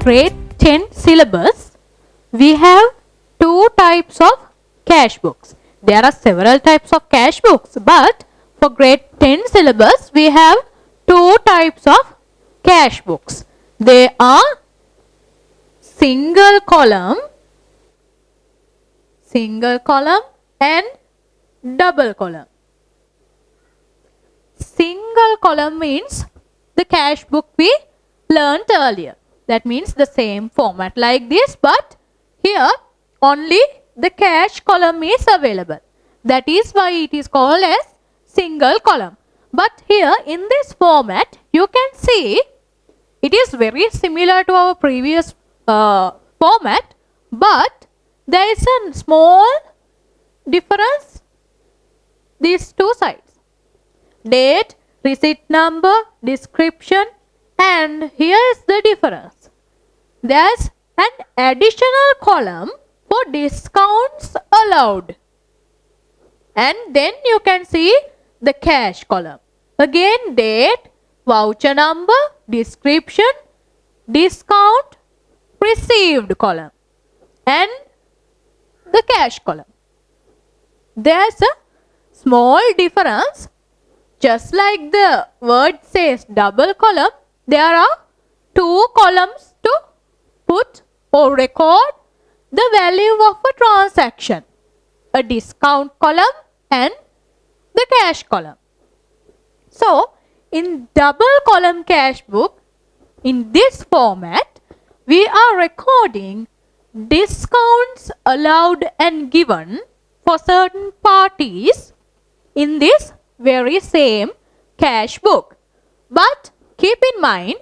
grade 10 syllabus, we have two types of cash books. There are several types of cash books, but for grade 10 syllabus, we have two types of cash books. They are single column and double column. Single column means the cash book we learned earlier. That means the same format like this, but here only the cash column is available. That is why it is called as single column. But here in this format, you can see it is very similar to our previous format, but there is a small difference these two sides. Date, receipt number, description, and here is the difference. There's an additional column for discounts allowed. And then you can see the cash column. Again, date, voucher number, description, discount, received column, and the cash column. There's a small difference. Just like the word says double column, there are two columns to put or record the value of a transaction. A discount column and the cash column. So, in double column cash book, in this format, we are recording discounts allowed and given for certain parties in this very same cash book. But keep in mind,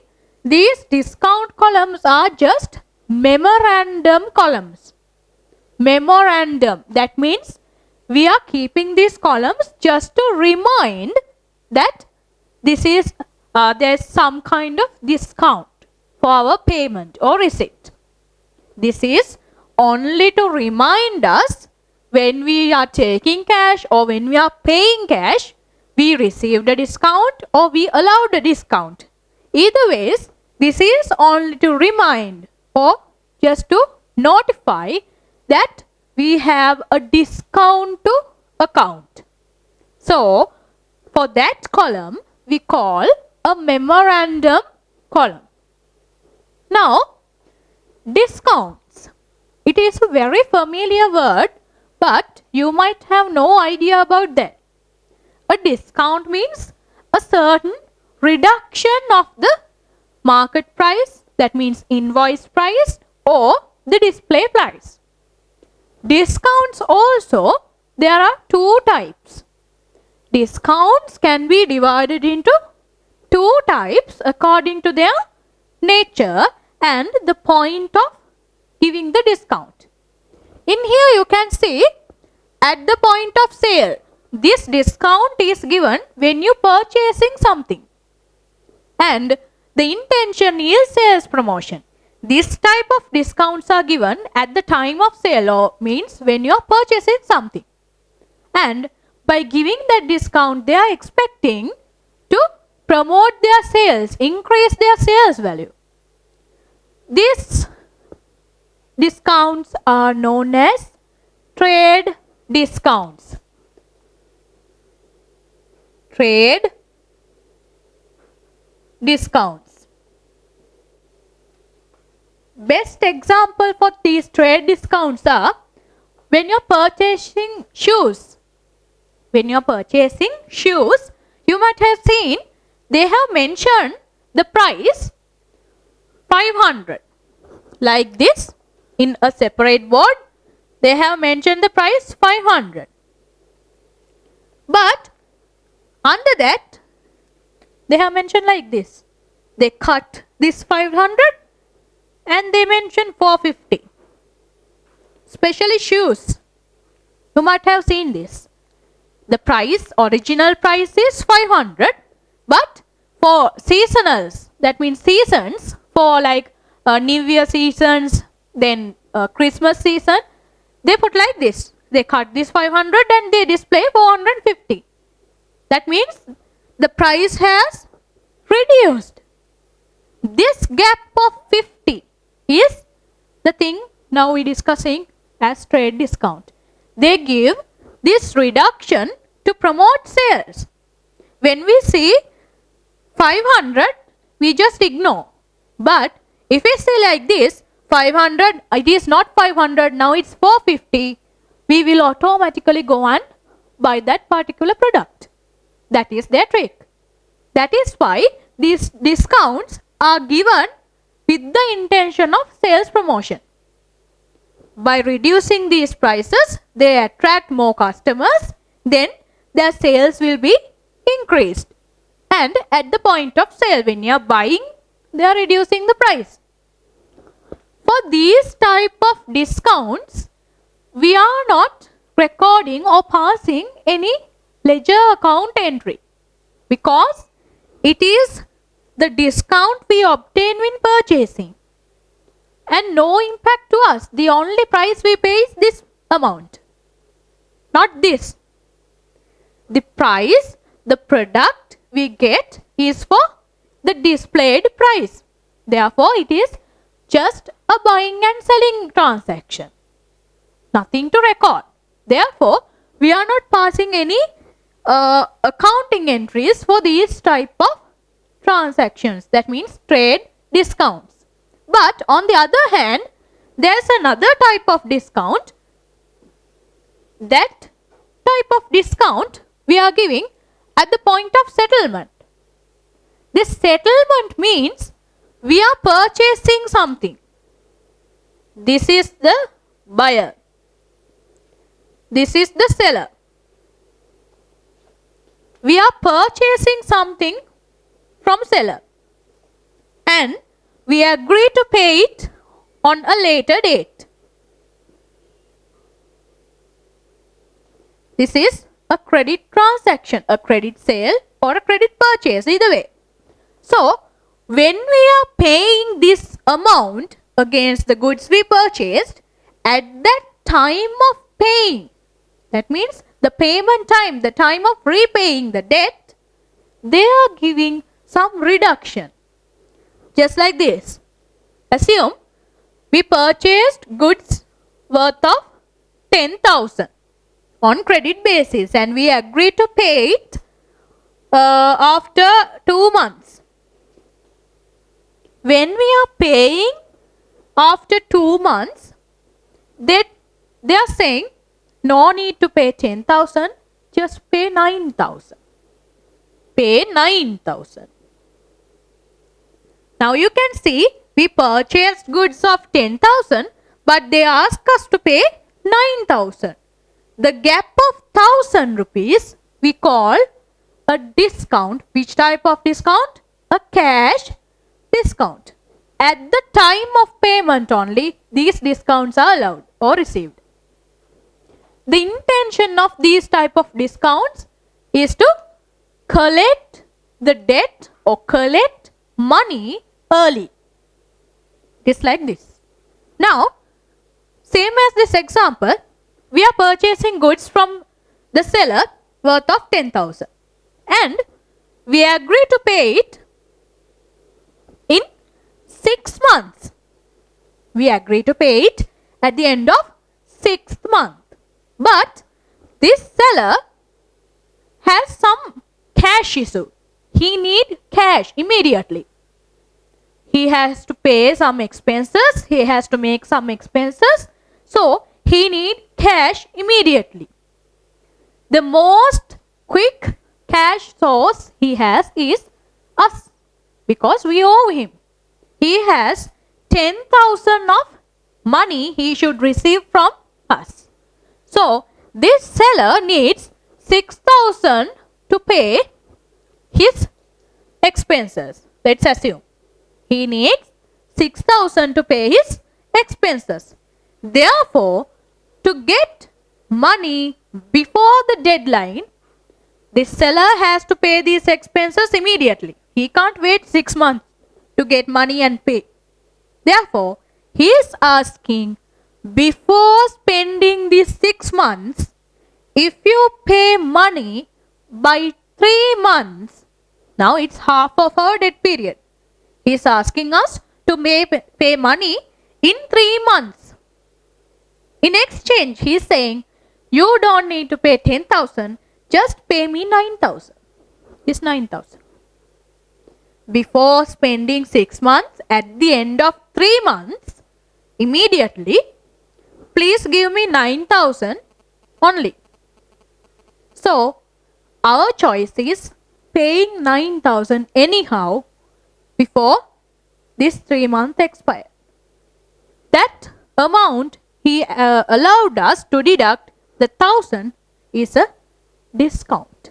these discount columns are just memorandum columns. Memorandum, that means we are keeping these columns just to remind that this is there's some kind of discount for our payment or receipt. This is only to remind us when we are taking cash or when we are paying cash, we received a discount or we allowed a discount. Either ways, this is only to remind or just to notify that we have a discount to account. So, for that column, we call a memorandum column. Now, discounts. It is a very familiar word, but you might have no idea about that. A discount means a certain reduction of the market price, that means invoice price or the display price. Discounts also, there are two types. Discounts can be divided into two types according to their nature and the point of giving the discount. In here you can see at the point of sale, this discount is given when you purchasing something. And the intention is sales promotion. This type of discounts are given at the time of sale, or means when you are purchasing something. And by giving that discount, they are expecting to promote their sales, increase their sales value. These discounts are known as trade discounts. Trade discounts. Best example for these trade discounts are when you're purchasing shoes. When you're purchasing shoes, you might have seen they have mentioned the price 500. Like this, in a separate board, they have mentioned the price 500. But under that, they have mentioned like this. They cut this 500 and they mention 450. Especially shoes. You might have seen this. The price, original price is 500, but for seasonals, that means seasons, for like New Year seasons, then Christmas season, they put like this. They cut this 500 and they display 450. That means the price has reduced. This gap of 50 is the thing now we discussing as trade discount. They give this reduction to promote sales. When we see 500, we just ignore. But if we say like this, 500, it is not 500, now it's 450, we will automatically go and buy that particular product. That is their trick. That is why these discounts are given with the intention of sales promotion. By reducing these prices, they attract more customers, then their sales will be increased. And at the point of sale, when you are buying, they are reducing the price. For these type of discounts, we are not recording or passing any ledger account entry, because it is the discount we obtain when purchasing and no impact to us. The only price we pay is this amount, not this. The price, the product we get is for the displayed price. Therefore, it is just a buying and selling transaction. Nothing to record. Therefore, we are not passing any accounting entries for these type of transactions. That means trade discounts. But on the other hand, there's another type of discount. That type of discount we are giving at the point of settlement. This settlement means we are purchasing something. This is the buyer. This is the seller. We are purchasing something from seller and we agree to pay it on a later date. This is a credit transaction, a credit sale or a credit purchase, either way. So, when we are paying this amount against the goods we purchased, at that time of paying, that means the payment time, the time of repaying the debt, they are giving some reduction. Just like this. Assume we purchased goods worth of 10,000 on credit basis and we agree to pay it after 2 months. When we are paying after 2 months, they are saying no need to pay 10,000, just pay 9,000. Pay 9,000. Now you can see we purchased goods of 10,000 but they ask us to pay 9,000. The gap of 1,000 rupees we call a discount. Which type of discount? A cash discount. At the time of payment only these discounts are allowed or received. The intention of these type of discounts is to collect the debt or collect money early. It's like this. Now, same as this example, we are purchasing goods from the seller worth of 10,000 and we agree to pay it in 6 months. We agree to pay it at the end of 6th month. But this seller has some cash issue. He need cash immediately. He has to pay some expenses. He has to make some expenses. So, he need cash immediately. The most quick cash source he has is us, because we owe him. He has 10,000 of money he should receive from us. So, this seller needs 6,000 to pay his expenses. Let's assume he needs 6,000 to pay his expenses. Therefore, to get money before the deadline, this seller has to pay these expenses immediately. He can't wait 6 months to get money and pay. Therefore, he is asking, before spending these 6 months, if you pay money by 3 months, now it's half of our debt period. He is asking us to pay money in 3 months. In exchange, he is saying, you don't need to pay 10,000, just pay me 9,000. It's 9,000. Before spending 6 months, at the end of 3 months, immediately, please give me 9,000 only. So, our choice is paying 9,000 anyhow before this 3 months expire. That amount he allowed us to deduct the 1,000 is a discount.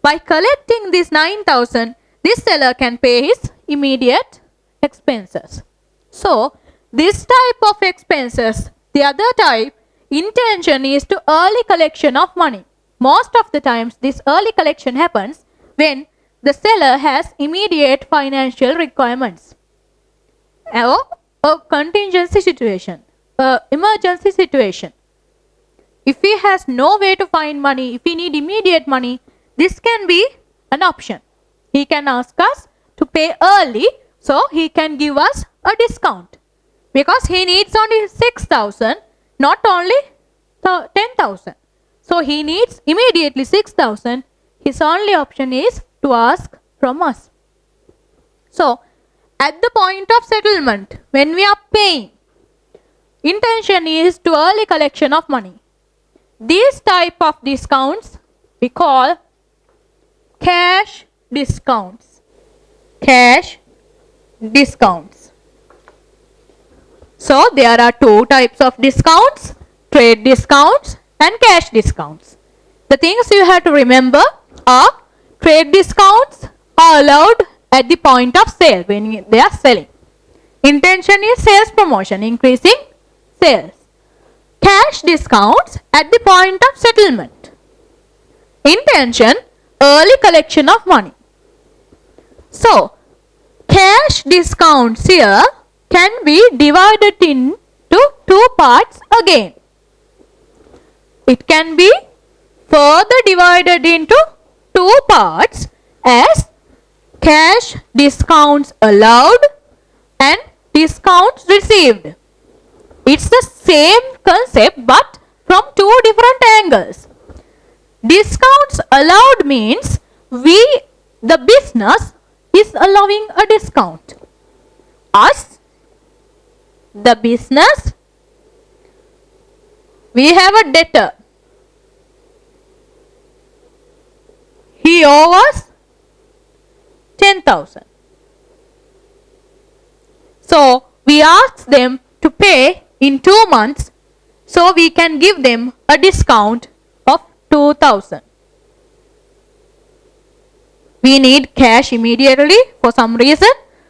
By collecting this 9,000, this seller can pay his immediate expenses. So, this type of expenses, the other type, intention is to early collection of money. Most of the times, this early collection happens when the seller has immediate financial requirements or a contingency situation, emergency situation. If he has no way to find money, if he need immediate money, this can be an option. He can ask us to pay early so he can give us a discount. Because he needs only 6,000, not only 10,000. So he needs immediately 6,000. His only option is to ask from us. So, at the point of settlement, when we are paying, intention is to early collection of money. These type of discounts we call cash discounts. Cash discounts. So, there are two types of discounts, trade discounts and cash discounts. The things you have to remember are trade discounts are allowed at the point of sale when they are selling. Intention is sales promotion, increasing sales. Cash discounts at the point of settlement. Intention, early collection of money. So, cash discounts here can be divided into two parts again. It can be further divided into two parts as cash discounts allowed and discounts received. It's the same concept but from two different angles. Discounts allowed means the business is allowing a discount. Us, the business, we have a debtor. He owes us 10,000. So, we ask them to pay in 2 months so we can give them a discount of 2,000. We need cash immediately for some reason.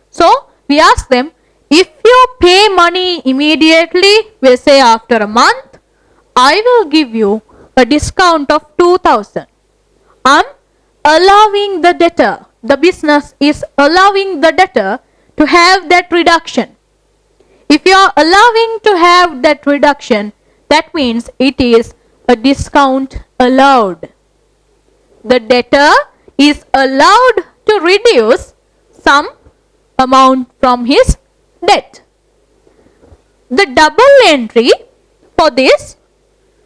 So, we ask them, if you pay money immediately, we'll say after a month, I will give you a discount of 2,000. I'm allowing the debtor, the business is allowing the debtor to have that reduction. If you are allowing to have that reduction, that means it is a discount allowed. The debtor is allowed to reduce some amount from his debt. The double entry for this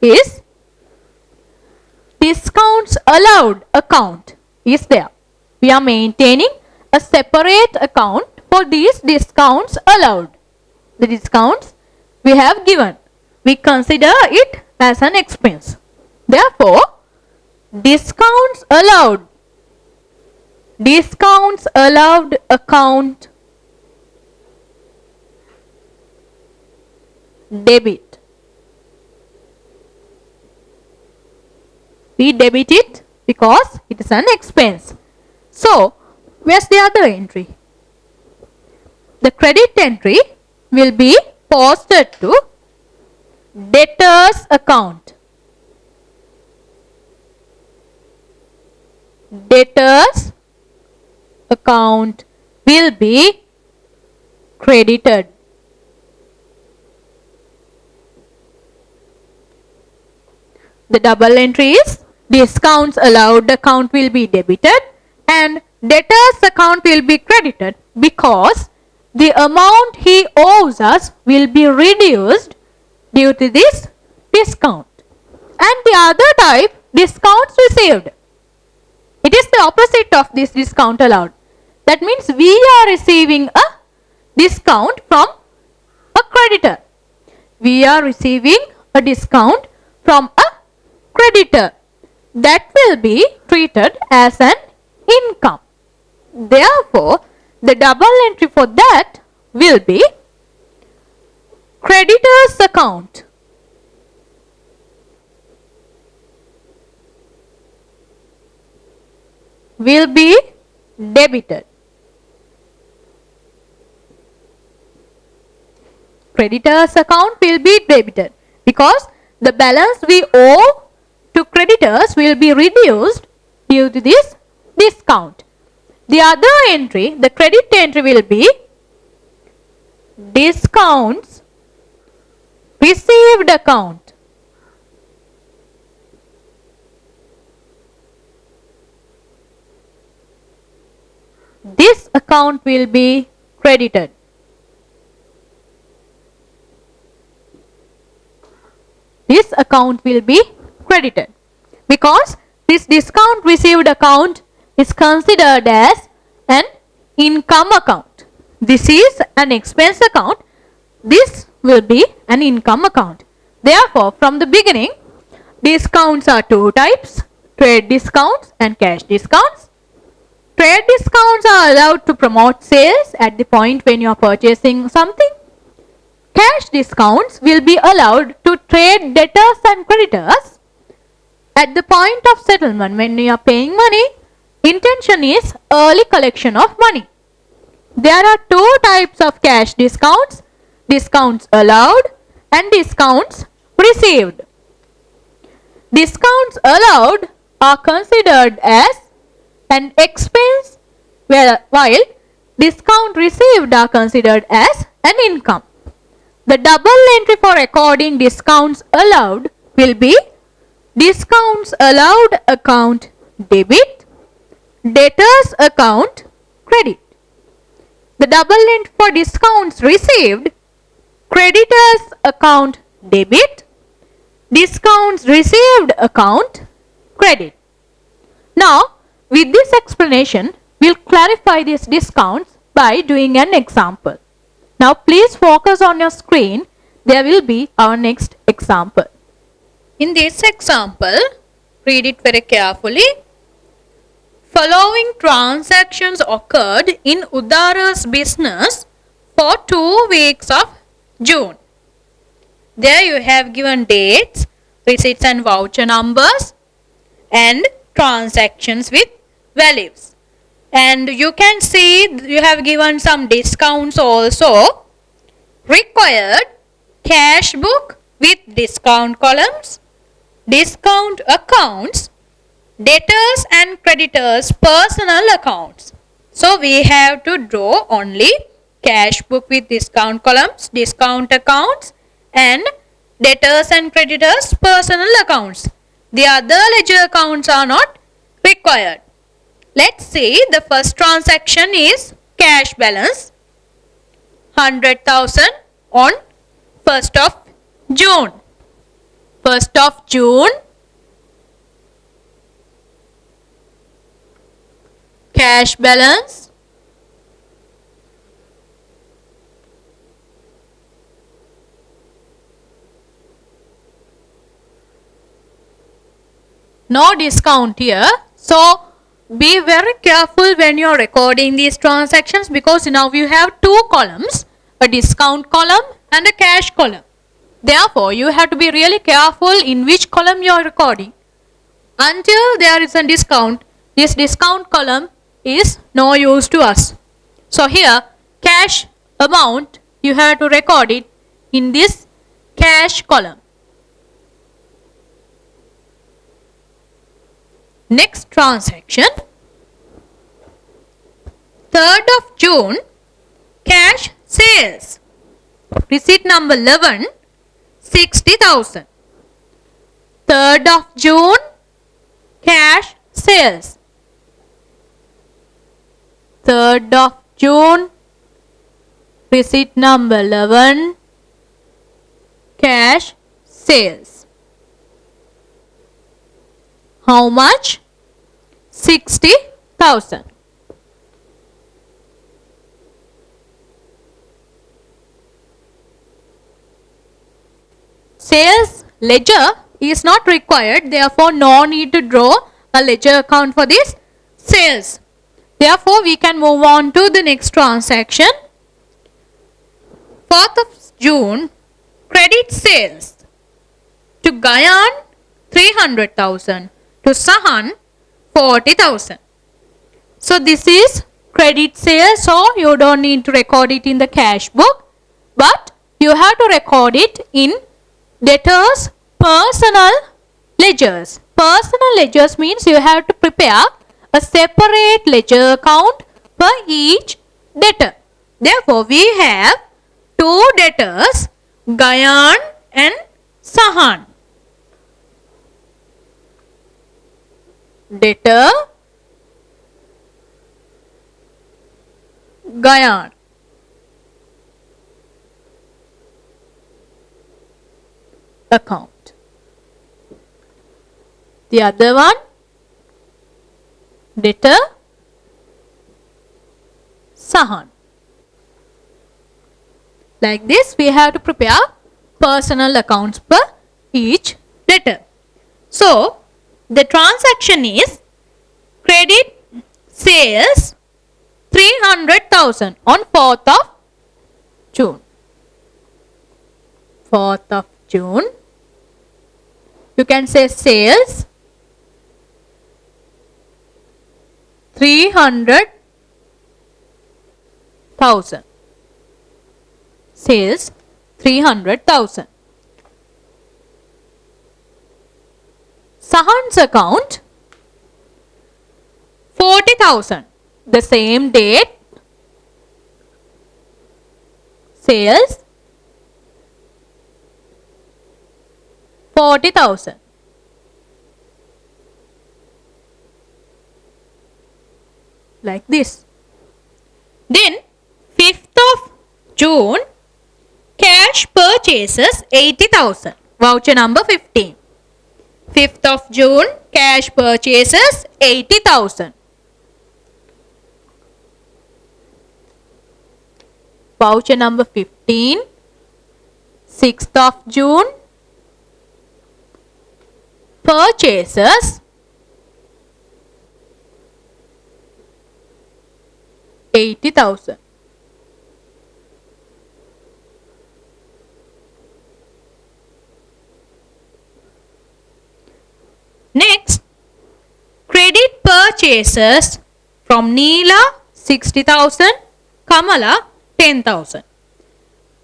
is discounts allowed account is there. We are maintaining a separate account for these discounts allowed. The discounts we have given, we consider it as an expense. Therefore, discounts allowed account debit. We debit it because it is an expense. So, where's the other entry? The credit entry will be posted to debtors account. Debtors account will be credited. The double entry is discounts allowed account will be debited and debtors account will be credited because the amount he owes us will be reduced due to this discount. And the other type, discounts received. It is the opposite of this discount allowed. That means we are receiving a discount from a creditor. We are receiving a discount from a creditor. That will be treated as an income. Therefore, the double entry for that will be creditor's account. Will be debited. Creditor's account will be debited because the balance we owe to creditors will be reduced due to this discount. The other entry, the credit entry, will be discounts received account. This account will be credited. This account will be credited because this discount received account is considered as an income account. This is an expense account. This will be an income account. Therefore, from the beginning, discounts are two types: trade discounts and cash discounts. Trade discounts are allowed to promote sales at the point when you are purchasing something. Cash discounts will be allowed to trade debtors and creditors at the point of settlement. When you are paying money, intention is early collection of money. There are two types of cash discounts: discounts allowed and discounts received. Discounts allowed are considered as an expense, while discount received are considered as an income. The double entry for recording discounts allowed will be discounts allowed account debit, debtors account credit. The double entry for discounts received, creditors account debit, discounts received account credit. Now, with this explanation, we'll clarify these discounts by doing an example. Now, please focus on your screen. There will be our next example. In this example, read it very carefully. Following transactions occurred in Udara's business for 2 weeks of June. There you have given dates, receipts and voucher numbers, and transactions with values. And you can see you have given some discounts also. Required cash book with discount columns, discount accounts, debtors and creditors personal accounts. So we have to draw only cash book with discount columns, discount accounts, and debtors and creditors personal accounts. The other ledger accounts are not required. Let's see, the first transaction is cash balance 100,000 on 1st of June. 1st of June, cash balance no discount here. So, be very careful when you are recording these transactions because now you have two columns, a discount column and a cash column. Therefore, you have to be really careful in which column you are recording. Until there is a discount, this discount column is no use to us. So, here cash amount you have to record it in this cash column. Next transaction, 3rd of June, cash sales. Receipt number 11, 60,000. 3rd of June, cash sales. 3rd of June, Receipt number 11. Cash sales. How much? 60,000. Sales ledger is not required, therefore no need to draw a ledger account for this sales. Therefore we can move on to the next transaction. 4th of June, credit sales to Gayan 300,000, to Sahan 40,000. So this is credit sales, so you don't need to record it in the cash book, but you have to record it in debtors personal ledgers. Personal ledgers means you have to prepare a separate ledger account for each debtor. Therefore, we have two debtors, Gayan and Sahan. Debtor Gayan. Account. The other one, debtor Sahan. Like this, we have to prepare personal accounts per each debtor. So, the transaction is credit sales 300,000 on 4th of June. 4th of June. You can say sales 300,000. Sales 300,000. Sahan's account 40,000. The same date. Sales 40,000. Like this. Then 5th of June, cash purchases 80,000. Voucher number 15. 5th of June, cash purchases 80,000. Voucher number 15. 6th of June, purchases 80,000. Next, credit purchases from Neela 60,000, Kamala 10,000.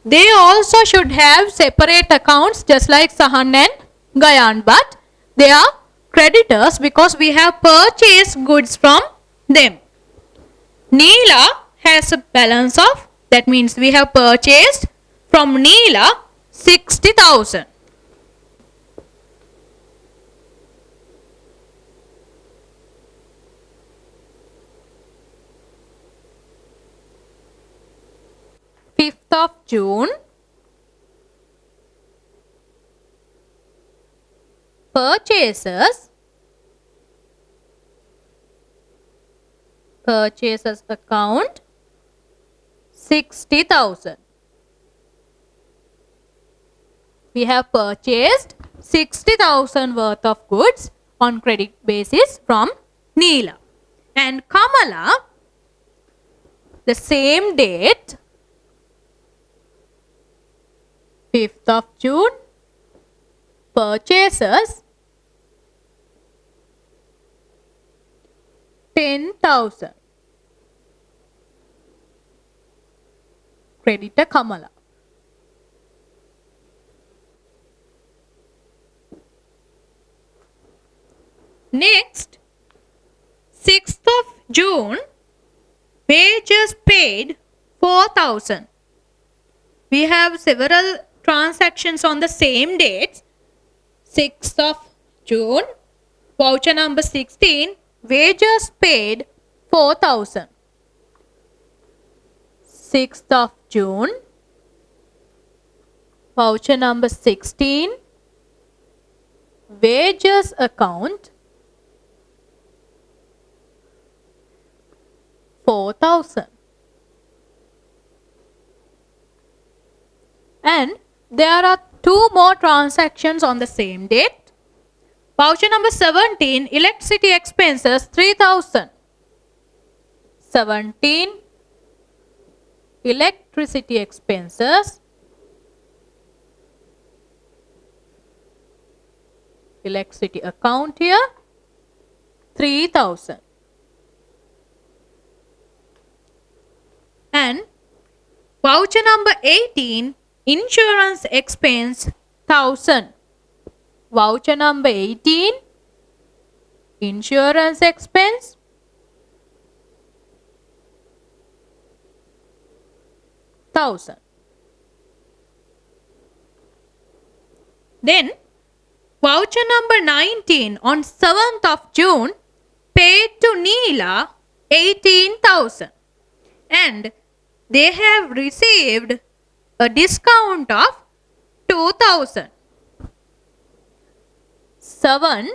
They also should have separate accounts just like Sahan and Gayan, but they are creditors because we have purchased goods from them. Neela has a balance of, that means we have purchased from Neela 60,000. Of June, purchases account 60,000. We have purchased 60,000 worth of goods on credit basis from Neela. And Kamala, the same date, 5th of June, purchases 10,000. Creditor Kamala. Next, 6th of June, wages paid 4,000. We have several transactions on the same dates. 6th of June, voucher number 16, wages paid 4,000. 6th of June. Voucher number 16, wages account, 4,000. And there are two more transactions on the same date. Voucher number 17, electricity expenses, 3,000. 17, electricity expenses, electricity account here, 3,000. And voucher number 18, insurance expense, 1,000. Voucher number 18, insurance expense, 1,000. Then voucher number 19 on 7th of June paid to Neela 18,000 and they have received a discount of 2,000. 7,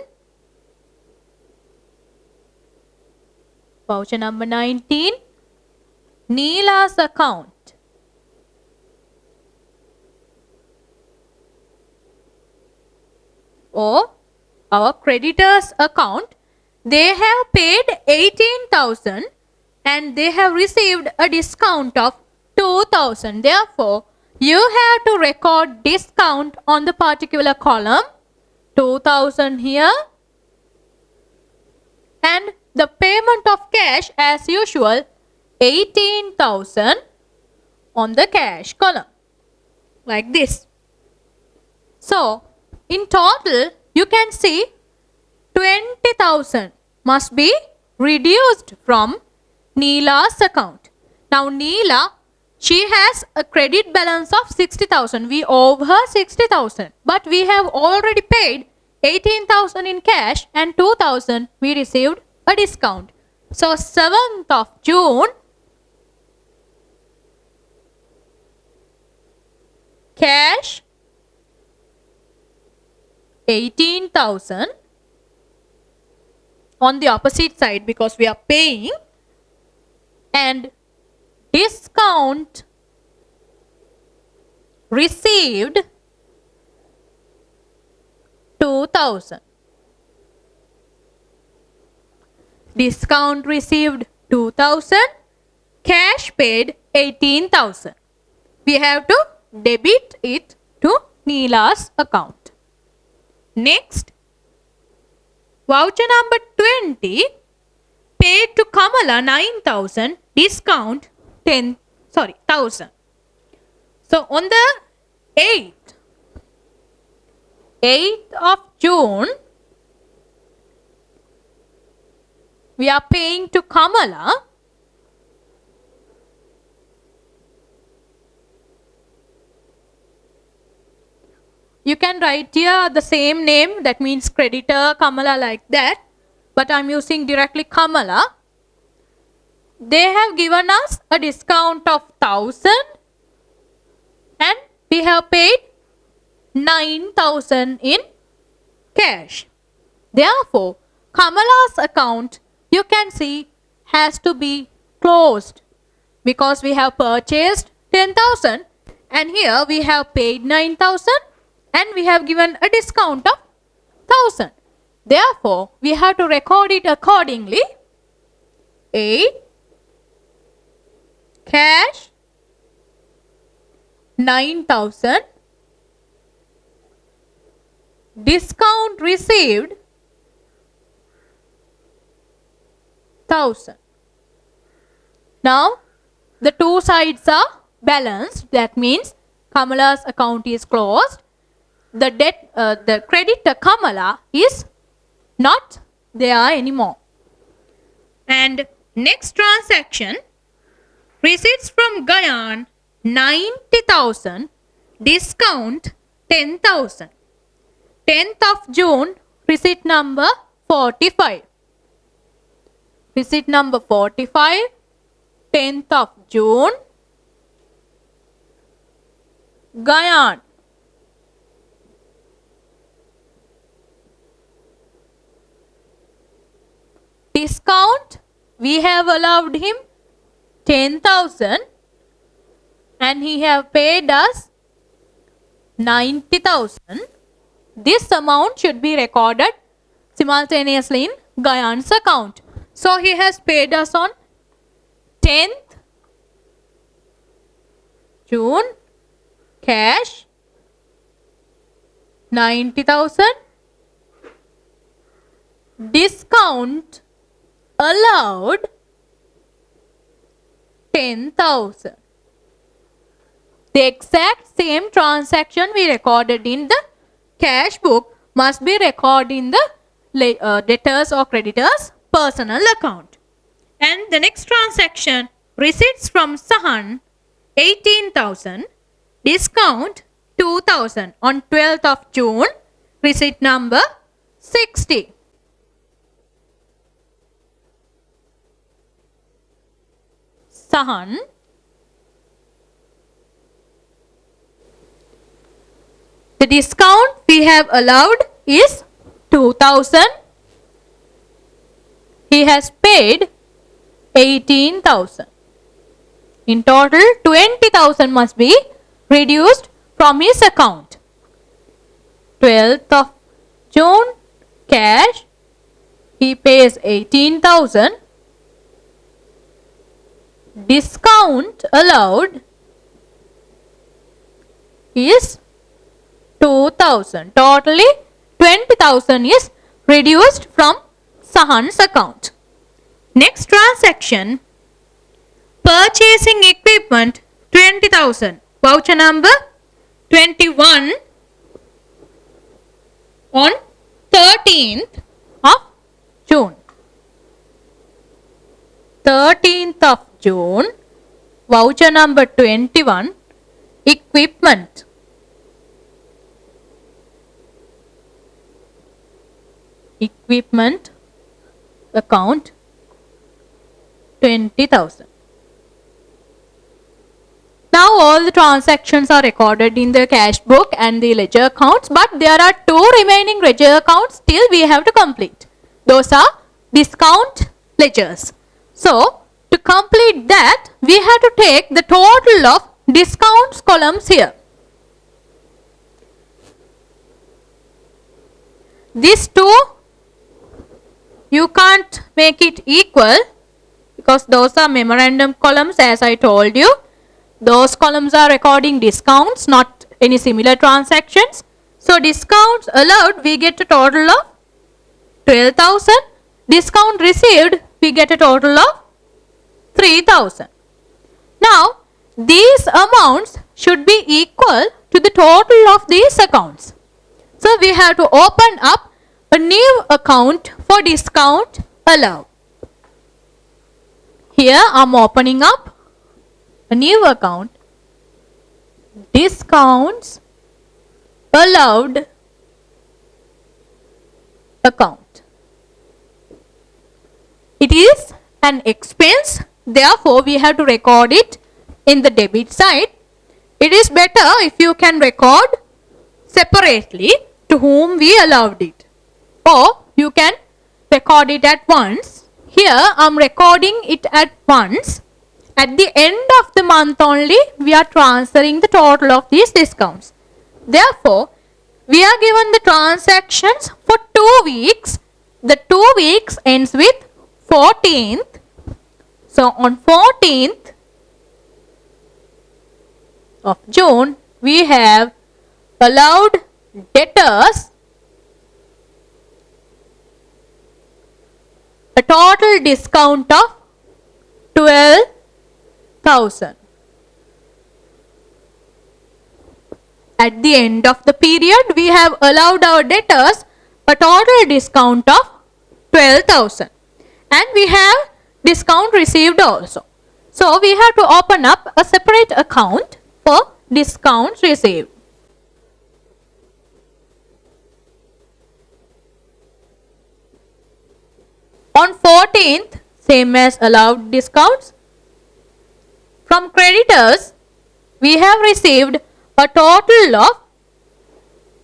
voucher number 19, Neela's account. Or our creditors account, they have paid 18,000 and they have received a discount of 2,000. Therefore, you have to record discount on the particular column, 2,000 here, and the payment of cash as usual, 18,000 on the cash column, like this. So, in total, you can see 20,000 must be reduced from Neela's account. Now, Neela, she has a credit balance of 60,000. We owe her 60,000. But we have already paid 18,000 in cash and 2,000 we received a discount. So, 7th of June, cash 18,000 on the opposite side because we are paying, and discount received 2,000. Discount received 2,000, cash paid 18,000. We have to debit it to Neela's account. Next, voucher number 20, paid to Kamala 9,000, discount 1,000. So on the 8th of June, we are paying to Kamala you can write here the same name, that means creditor Kamala like that, but I'm using directly Kamala. They have given us a discount of 1,000 and we have paid 9,000 in cash. Therefore, Kamala's account, you can see, has to be closed because we have purchased 10,000 and here we have paid 9,000 and we have given a discount of 1,000. Therefore, we have to record it accordingly. 8, cash 9,000, discount received 1,000. Now, the two sides are balanced. That means Kamala's account is closed. The creditor Kamala is not there anymore. And next transaction, receipts from Gayan 90,000, discount 10,000. 10th of June, receipt number 45. Receipt number 45, 10th of June, Guyana. Discount, we have allowed him 10,000 and he have paid us 90,000. This amount should be recorded simultaneously in Guyana's account. So he has paid us on 10th June cash 90,000. Discount allowed 10,000. The exact same transaction we recorded in the cash book must be recorded in the debtors or creditors personal account. And the next transaction, receipts from Sahan 18,000, discount 2,000 on 12th of June, receipt number 60. Sahan the discount we have allowed is 2,000. He has paid 18,000. In total 20,000 must be reduced from his account. 12th of June cash, he pays 18,000. Discount allowed is 2,000. Totally 20,000 is reduced from Sahan's account. Next transaction, purchasing equipment 20,000. Voucher number 21 on 13th of June. 13th of June, voucher number 21, equipment. Equipment account 20,000. Now all the transactions are recorded in the cash book and the ledger accounts, but there are two remaining ledger accounts still we have to complete. Those are discount ledgers. So to complete that, we have to take the total of discounts columns here. These two, you can't make it equal because those are memorandum columns, as I told you. Those columns are recording discounts, not any similar transactions. So discounts allowed, we get a total of 12,000. Discount received, we get a total of 3,000. Now these amounts should be equal to the total of these accounts. So we have to open up a new account for discount allowed. Here I am opening up a new account, discounts allowed account. It is an expense, therefore we have to record it in the debit side. It is better if you can record separately to whom we allowed it, or you can record it at once. Here I am recording it at once. At the end of the month only we are transferring the total of these discounts. Therefore we are given the transactions for 2 weeks. The 2 weeks ends with 14th. So on 14th of June we have allowed debtors a total discount of 12,000. At the end of the period we have allowed our debtors a total discount of 12,000, and we have discount received also. So we have to open up a separate account for discounts received. On 14th, same as allowed discounts. From creditors, we have received a total of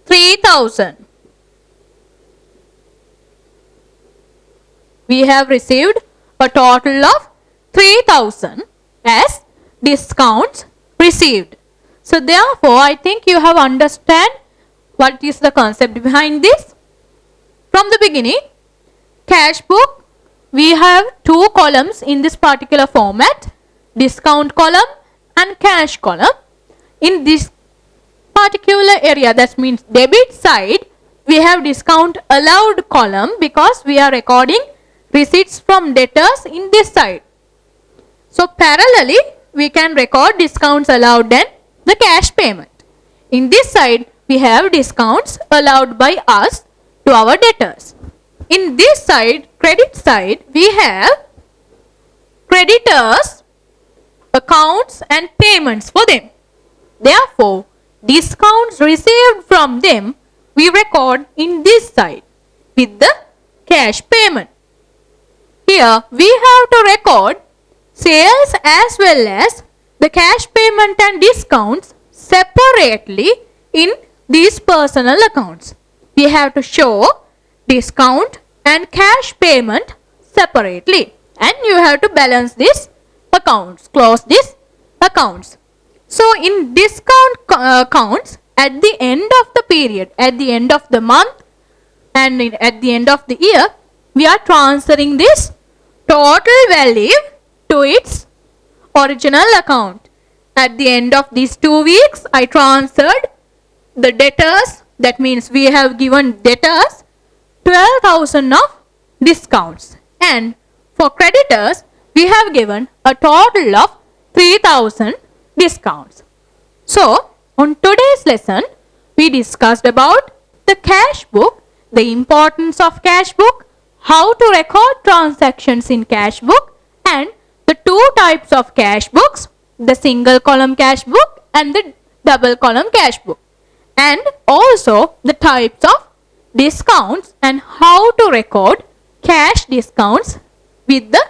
3,000. We have received a total of 3,000 as discounts received. So therefore, I think you have understand what is the concept behind this. From the beginning, cash book, we have two columns in this particular format, discount column and cash column. In this particular area, that means debit side, we have discount allowed column because we are recording receipts from debtors in this side. So parallelly, we can record discounts allowed and the cash payment. In this side, we have discounts allowed by us to our debtors. In this side, credit side, we have creditors, accounts and payments for them. Therefore, discounts received from them, we record in this side with the cash payment. Here, we have to record sales as well as the cash payment and discounts separately in these personal accounts. We have to show discount and cash payment separately, and you have to balance these accounts, close these accounts. So in discount accounts, at the end of the period, at the end of the month and at the end of the year, we are transferring this total value to its original account. At the end of these 2 weeks, I transferred the debtors, that means we have given debtors 12,000 of discounts, and for creditors, we have given a total of 3,000 discounts. So, on today's lesson, we discussed about the cash book, the importance of cash book, how to record transactions in cash book, and the two types of cash books, the single column cash book and the double column cash book, and also the types of discounts and how to record cash discounts with the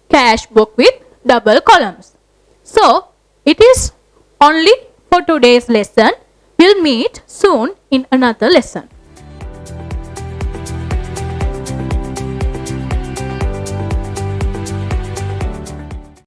cash book with double columns. So, it is only for today's lesson. We'll meet soon in another lesson.